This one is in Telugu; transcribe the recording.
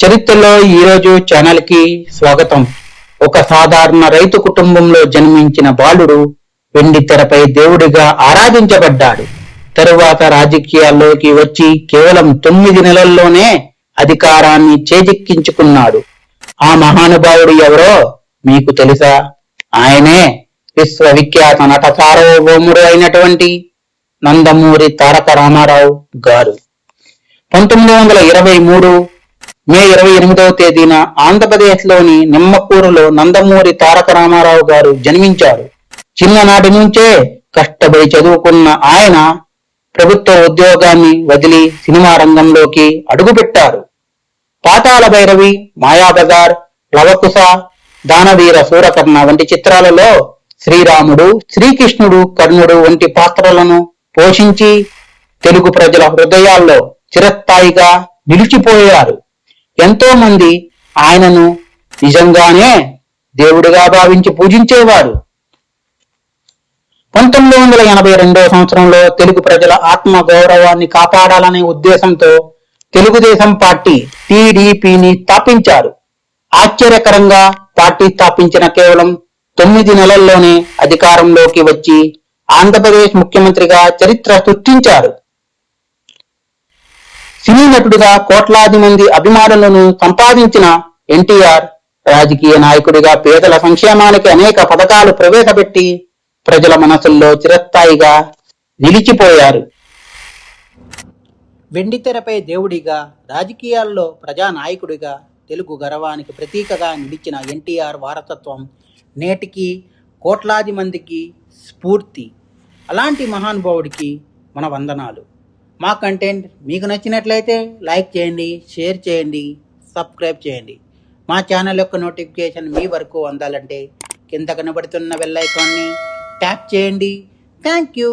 చరిత్రలో ఈరోజు ఛానల్ కి స్వాగతం. ఒక సాధారణ రైతు కుటుంబంలో జన్మించిన బాలుడు వెండి తెరపై దేవుడిగా ఆరాధించబడ్డాడు. తరువాత రాజకీయాల్లోకి వచ్చి కేవలం 9 నెలల్లోనే అధికారాన్ని చేజిక్కించుకున్నాడు. ఆ మహానుభావుడు ఎవరో మీకు తెలుసా? ఆయనే విశ్వవిఖ్యాత నట సార్వభౌముడు అయినటువంటి నందమూరి తారక రామారావు గారు. 1923 మే 28వ తేదీన ఆంధ్రప్రదేశ్లోని నిమ్మకూరులో నందమూరి తారక రామారావు గారు జన్మించారు. చిన్ననాటి నుంచే కష్టపడి చదువుకున్న ఆయన ప్రభుత్వ ఉద్యోగాన్ని వదిలి సినిమా రంగంలోకి అడుగుపెట్టారు. పాతాళ భైరవి, మాయాబజార్, లవకుశ, దానవీర సూరకర్ణ వంటి చిత్రాలలో శ్రీరాముడు, శ్రీకృష్ణుడు, కర్ణుడు వంటి పాత్రలను పోషించి తెలుగు ప్రజల హృదయాల్లో చిరస్థాయిగా నిలిచిపోయారు. ఎంతో మంది ఆయనను నిజంగానే దేవుడిగా భావించి పూజించేవారు. 1982వ సంవత్సరంలో తెలుగు ప్రజల ఆత్మ గౌరవాన్ని కాపాడాలనే ఉద్దేశంతో తెలుగుదేశం పార్టీ టీడీపీని స్థాపించారు. ఆశ్చర్యకరంగా పార్టీ స్థాపించిన కేవలం 9 నెలల్లోనే అధికారంలోకి వచ్చి ఆంధ్రప్రదేశ్ ముఖ్యమంత్రిగా చరిత్ర సృష్టించారు. సినీ నటుడిగా కోట్లాది మంది అభిమానులను సంపాదించిన ఎన్టీఆర్ రాజకీయ నాయకుడిగా పేదల సంక్షేమానికి అనేక పథకాలు ప్రవేశపెట్టి ప్రజల మనసుల్లో చిరస్థాయిగా నిలిచిపోయారు. వెండితెరపై దేవుడిగా, రాజకీయాల్లో ప్రజానాయకుడిగా, తెలుగు గర్వానికి ప్రతీకగా నిలిచిన ఎన్టీఆర్ వారసత్వం నేటికి కోట్లాది మందికి స్ఫూర్తి. అలాంటి మహానుభావుడికి మన వందనాలు. మా కంటెంట్ మీకు నచ్చినట్లయితే లైక్ చేయండి, షేర్ చేయండి, సబ్స్క్రైబ్ చేయండి. మా ఛానల్ యొక్క నోటిఫికేషన్ మీ వరకు అందాలంటే కింద కనబడుతున్న బెల్ ఐకాన్ని ట్యాప్ చేయండి. Thank you.